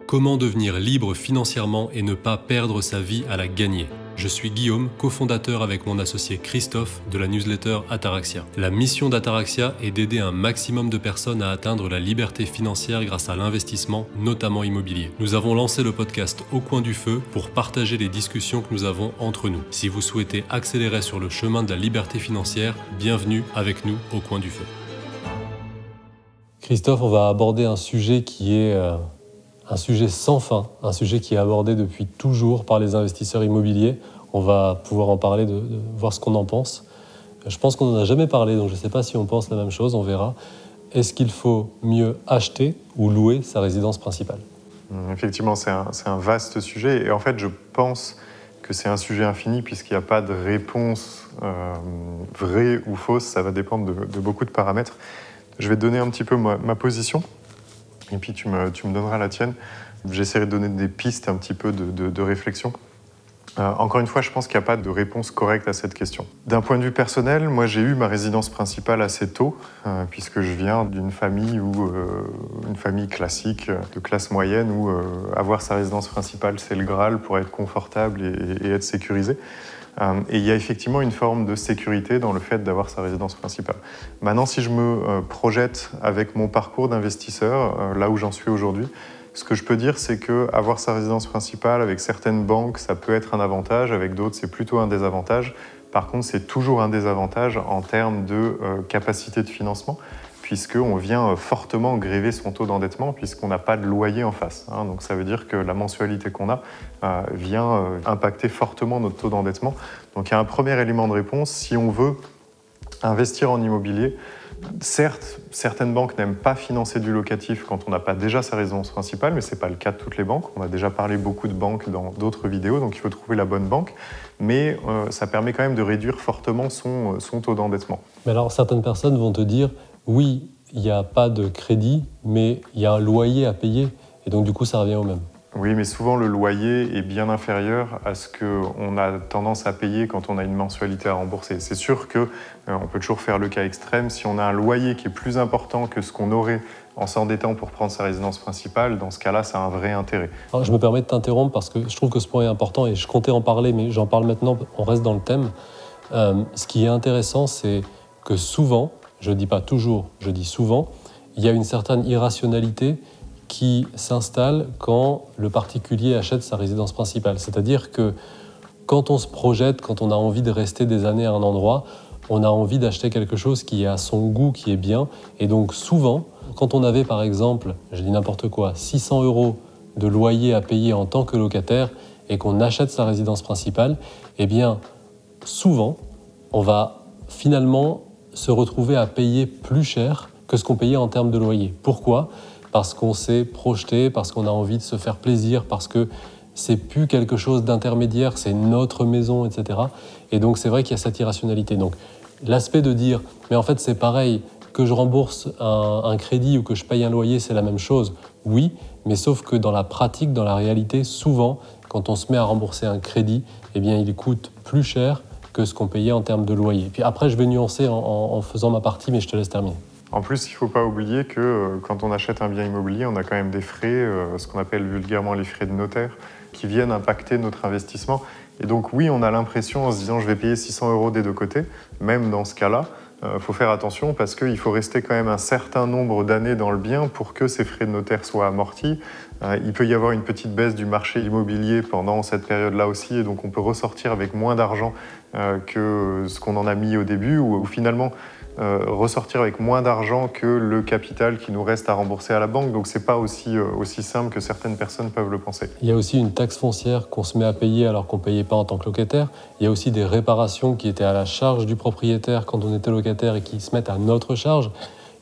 Comment devenir libre financièrement et ne pas perdre sa vie à la gagner? Je suis Guillaume, cofondateur avec mon associé Christophe de la newsletter Ataraxia. La mission d'Ataraxia est d'aider un maximum de personnes à atteindre la liberté financière grâce à l'investissement, notamment immobilier. Nous avons lancé le podcast Au coin du feu pour partager les discussions que nous avons entre nous. Si vous souhaitez accélérer sur le chemin de la liberté financière, bienvenue avec nous au coin du feu. Christophe, on va aborder un sujet qui est un sujet sans fin, un sujet qui est abordé depuis toujours par les investisseurs immobiliers. On va pouvoir en parler, de voir ce qu'on en pense. Je pense qu'on n'en a jamais parlé, donc je ne sais pas si on pense la même chose, on verra. Est-ce qu'il faut mieux acheter ou louer sa résidence principale? Effectivement, c'est un vaste sujet. Et en fait, je pense que c'est un sujet infini puisqu'il n'y a pas de réponse vraie ou fausse. Ça va dépendre de beaucoup de paramètres. Je vais te donner un petit peu ma position. Et puis tu me donneras la tienne. J'essaierai de donner des pistes un petit peu de réflexion. Encore une fois, je pense qu'il n'y a pas de réponse correcte à cette question. D'un point de vue personnel, moi j'ai eu ma résidence principale assez tôt, puisque je viens d'une famille une famille classique, de classe moyenne, où avoir sa résidence principale, c'est le Graal pour être confortable et être sécurisé. Et il y a effectivement une forme de sécurité dans le fait d'avoir sa résidence principale. Maintenant, si je me projette avec mon parcours d'investisseur, là où j'en suis aujourd'hui, ce que je peux dire, c'est qu'avoir sa résidence principale avec certaines banques, ça peut être un avantage, avec d'autres, c'est plutôt un désavantage. Par contre, c'est toujours un désavantage en termes de capacité de financement, puisqu'on vient fortement gréver son taux d'endettement, puisqu'on n'a pas de loyer en face. Donc ça veut dire que la mensualité qu'on a vient impacter fortement notre taux d'endettement. Donc il y a un premier élément de réponse. Si on veut investir en immobilier, certes, certaines banques n'aiment pas financer du locatif quand on n'a pas déjà sa résidence principale, mais ce n'est pas le cas de toutes les banques. On a déjà parlé beaucoup de banques dans d'autres vidéos, donc il faut trouver la bonne banque. Mais ça permet quand même de réduire fortement son taux d'endettement. Mais alors, certaines personnes vont te dire, oui, il n'y a pas de crédit, mais il y a un loyer à payer. Et donc, du coup, ça revient au même. Oui, mais souvent, le loyer est bien inférieur à ce qu'on a tendance à payer quand on a une mensualité à rembourser. C'est sûr qu'on peut toujours faire le cas extrême. Si on a un loyer qui est plus important que ce qu'on aurait en s'endettant pour prendre sa résidence principale, dans ce cas-là, ça a un vrai intérêt. Alors, je me permets de t'interrompre parce que je trouve que ce point est important et je comptais en parler, mais j'en parle maintenant, on reste dans le thème. Ce qui est intéressant, c'est que souvent, je ne dis pas toujours, je dis souvent, il y a une certaine irrationalité qui s'installe quand le particulier achète sa résidence principale. C'est-à-dire que quand on se projette, quand on a envie de rester des années à un endroit, on a envie d'acheter quelque chose qui est à son goût, qui est bien. Et donc souvent, quand on avait par exemple, je dis n'importe quoi, 600 € de loyer à payer en tant que locataire et qu'on achète sa résidence principale, eh bien souvent, on va finalement se retrouver à payer plus cher que ce qu'on payait en termes de loyer. Pourquoi ? Parce qu'on s'est projeté, parce qu'on a envie de se faire plaisir, parce que c'est plus quelque chose d'intermédiaire, c'est notre maison, etc. Et donc c'est vrai qu'il y a cette irrationalité. Donc l'aspect de dire, mais en fait c'est pareil, que je rembourse un crédit ou que je paye un loyer, c'est la même chose. Oui, mais sauf que dans la pratique, dans la réalité, souvent, quand on se met à rembourser un crédit, eh bien il coûte plus cher que ce qu'on payait en termes de loyer. Puis après, je vais nuancer en faisant ma partie, mais je te laisse terminer. En plus, il ne faut pas oublier que quand on achète un bien immobilier, on a quand même des frais, ce qu'on appelle vulgairement les frais de notaire, qui viennent impacter notre investissement. Et donc oui, on a l'impression en se disant je vais payer 600 € des deux côtés, même dans ce cas-là, faut faire attention parce qu'il faut rester quand même un certain nombre d'années dans le bien pour que ces frais de notaire soient amortis. Il peut y avoir une petite baisse du marché immobilier pendant cette période-là aussi, et donc on peut ressortir avec moins d'argent que ce qu'on en a mis au début, ou finalement ressortir avec moins d'argent que le capital qui nous reste à rembourser à la banque. Donc c'est pas aussi simple que certaines personnes peuvent le penser. Il y a aussi une taxe foncière qu'on se met à payer alors qu'on ne payait pas en tant que locataire. Il y a aussi des réparations qui étaient à la charge du propriétaire quand on était locataire et qui se mettent à notre charge.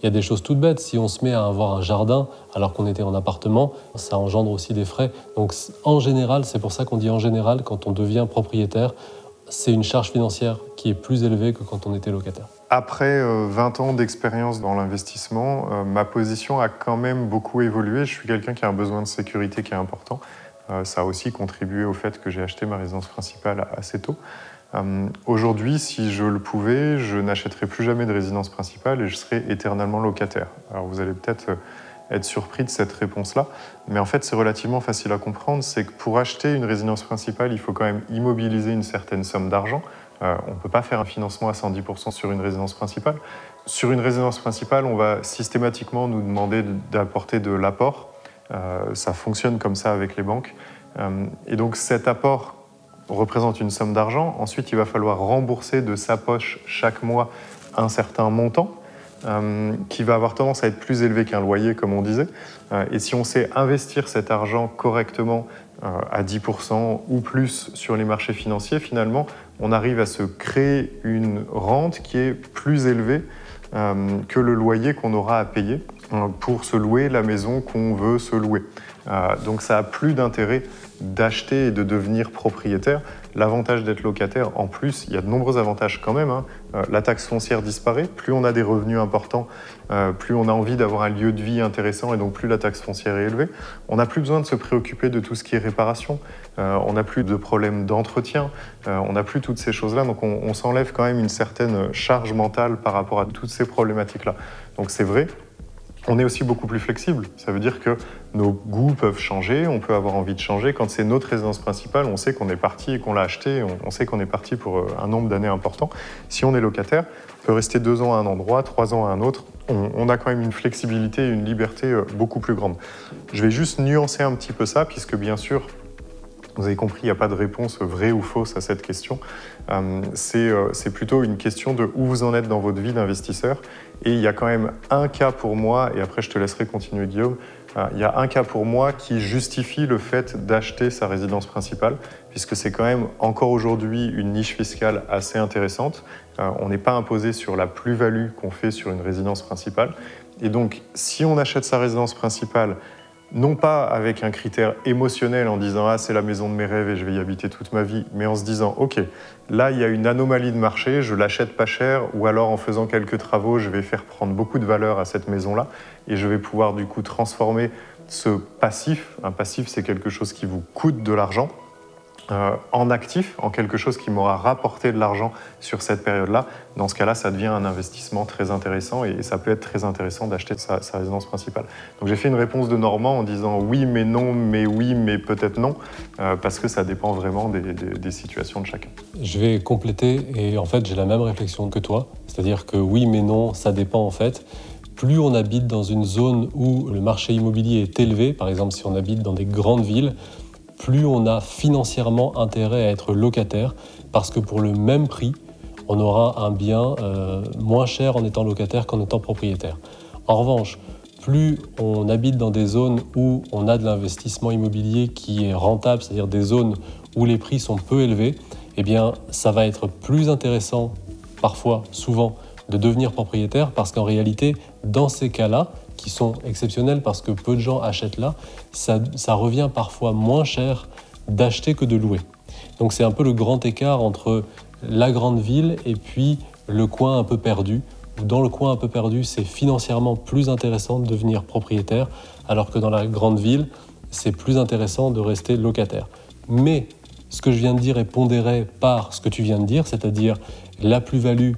Il y a des choses toutes bêtes. Si on se met à avoir un jardin alors qu'on était en appartement, ça engendre aussi des frais. Donc en général, c'est pour ça qu'on dit en général, quand on devient propriétaire, c'est une charge financière qui est plus élevée que quand on était locataire. Après 20 ans d'expérience dans l'investissement, ma position a quand même beaucoup évolué. Je suis quelqu'un qui a un besoin de sécurité qui est important. Ça a aussi contribué au fait que j'ai acheté ma résidence principale assez tôt. Aujourd'hui, si je le pouvais, je n'achèterais plus jamais de résidence principale et je serais éternellement locataire. Alors vous allez peut-être être surpris de cette réponse-là. Mais en fait, c'est relativement facile à comprendre. C'est que pour acheter une résidence principale, il faut quand même immobiliser une certaine somme d'argent. On ne peut pas faire un financement à 110% sur une résidence principale. Sur une résidence principale, on va systématiquement nous demander d'apporter de l'apport. Ça fonctionne comme ça avec les banques. Et donc cet apport représente une somme d'argent. Ensuite, il va falloir rembourser de sa poche chaque mois un certain montant qui va avoir tendance à être plus élevé qu'un loyer, comme on disait. Et si on sait investir cet argent correctement à 10% ou plus sur les marchés financiers, finalement, on arrive à se créer une rente qui est plus élevée que le loyer qu'on aura à payer pour se louer la maison qu'on veut se louer. Donc ça a plus d'intérêt d'acheter et de devenir propriétaire. L'avantage d'être locataire, en plus, il y a de nombreux avantages quand même. La taxe foncière disparaît. Plus on a des revenus importants, plus on a envie d'avoir un lieu de vie intéressant et donc plus la taxe foncière est élevée. On n'a plus besoin de se préoccuper de tout ce qui est réparation. On n'a plus de problèmes d'entretien. On n'a plus toutes ces choses-là. Donc on s'enlève quand même une certaine charge mentale par rapport à toutes ces problématiques-là. Donc c'est vrai. On est aussi beaucoup plus flexible. Ça veut dire que nos goûts peuvent changer, on peut avoir envie de changer. Quand c'est notre résidence principale, on sait qu'on est parti et qu'on l'a acheté, on sait qu'on est parti pour un nombre d'années important. Si on est locataire, on peut rester 2 ans à un endroit, 3 ans à un autre. On a quand même une flexibilité et une liberté beaucoup plus grande. Je vais juste nuancer un petit peu ça, puisque bien sûr, vous avez compris, il n'y a pas de réponse vraie ou fausse à cette question. C'est plutôt une question de où vous en êtes dans votre vie d'investisseur. Et il y a quand même un cas pour moi, et après je te laisserai continuer Guillaume, il y a un cas pour moi qui justifie le fait d'acheter sa résidence principale, puisque c'est quand même encore aujourd'hui une niche fiscale assez intéressante. On n'est pas imposé sur la plus-value qu'on fait sur une résidence principale. Et donc, si on achète sa résidence principale, non pas avec un critère émotionnel en disant « Ah, c'est la maison de mes rêves et je vais y habiter toute ma vie », mais en se disant « Ok, là, il y a une anomalie de marché, je l'achète pas cher ou alors en faisant quelques travaux, je vais faire prendre beaucoup de valeur à cette maison-là et je vais pouvoir du coup transformer ce passif. » Un passif, c'est quelque chose qui vous coûte de l'argent. En actif, en quelque chose qui m'aura rapporté de l'argent sur cette période-là. Dans ce cas-là, ça devient un investissement très intéressant et ça peut être très intéressant d'acheter sa résidence principale. Donc j'ai fait une réponse de Normand en disant oui mais non, mais oui mais peut-être non, parce que ça dépend vraiment des situations de chacun. Je vais compléter et en fait j'ai la même réflexion que toi, c'est-à-dire que oui mais non, ça dépend en fait. Plus on habite dans une zone où le marché immobilier est élevé, par exemple si on habite dans des grandes villes, plus on a financièrement intérêt à être locataire parce que pour le même prix, on aura un bien moins cher en étant locataire qu'en étant propriétaire. En revanche, plus on habite dans des zones où on a de l'investissement immobilier qui est rentable, c'est-à-dire des zones où les prix sont peu élevés, eh bien, ça va être plus intéressant, parfois, souvent, de devenir propriétaire parce qu'en réalité, dans ces cas-là, qui sont exceptionnels parce que peu de gens achètent là, ça revient parfois moins cher d'acheter que de louer. Donc c'est un peu le grand écart entre la grande ville et puis le coin un peu perdu. Dans le coin un peu perdu, c'est financièrement plus intéressant de devenir propriétaire, alors que dans la grande ville, c'est plus intéressant de rester locataire. Mais ce que je viens de dire est pondéré par ce que tu viens de dire, c'est-à-dire la plus-value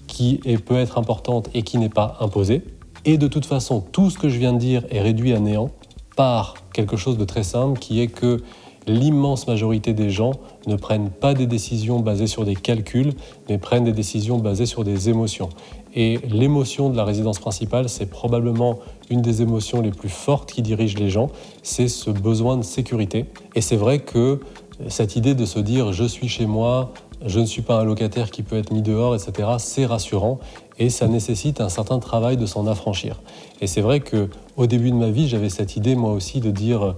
qui peut être importante et qui n'est pas imposée. Et de toute façon, tout ce que je viens de dire est réduit à néant par quelque chose de très simple qui est que l'immense majorité des gens ne prennent pas des décisions basées sur des calculs, mais prennent des décisions basées sur des émotions. Et l'émotion de la résidence principale, c'est probablement une des émotions les plus fortes qui dirigent les gens, c'est ce besoin de sécurité. Et c'est vrai que cette idée de se dire « je suis chez moi », je ne suis pas un locataire qui peut être mis dehors, etc., c'est rassurant et ça nécessite un certain travail de s'en affranchir. Et c'est vrai qu'au début de ma vie, j'avais cette idée moi aussi de dire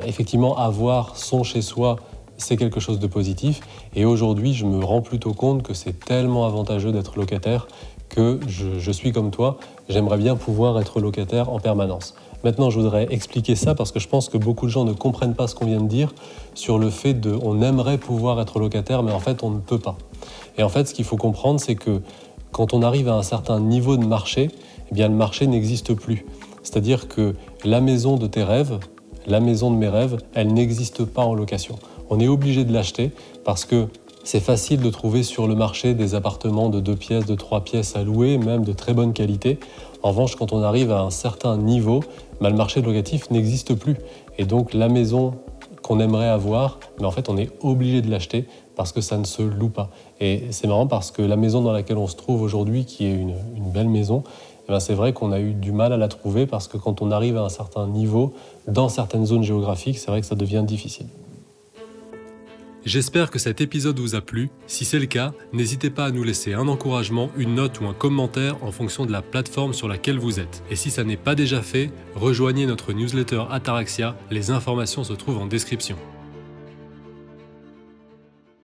effectivement avoir son chez-soi, c'est quelque chose de positif. Et aujourd'hui, je me rends plutôt compte que c'est tellement avantageux d'être locataire que je suis comme toi, j'aimerais bien pouvoir être locataire en permanence. Maintenant, je voudrais expliquer ça parce que je pense que beaucoup de gens ne comprennent pas ce qu'on vient de dire sur le fait on aimerait pouvoir être locataire, mais en fait, on ne peut pas. Et en fait, ce qu'il faut comprendre, c'est que quand on arrive à un certain niveau de marché, eh bien, le marché n'existe plus. C'est-à-dire que la maison de tes rêves, la maison de mes rêves, elle n'existe pas en location. On est obligé de l'acheter parce que c'est facile de trouver sur le marché des appartements de 2 pièces, de 3 pièces à louer, même de très bonne qualité. En revanche, quand on arrive à un certain niveau, le marché locatif n'existe plus. Et donc la maison qu'on aimerait avoir, mais en fait on est obligé de l'acheter parce que ça ne se loue pas. Et c'est marrant parce que la maison dans laquelle on se trouve aujourd'hui, qui est une belle maison, eh ben c'est vrai qu'on a eu du mal à la trouver parce que quand on arrive à un certain niveau, dans certaines zones géographiques, c'est vrai que ça devient difficile. J'espère que cet épisode vous a plu. Si c'est le cas, n'hésitez pas à nous laisser un encouragement, une note ou un commentaire en fonction de la plateforme sur laquelle vous êtes. Et si ça n'est pas déjà fait, rejoignez notre newsletter Ataraxia, les informations se trouvent en description.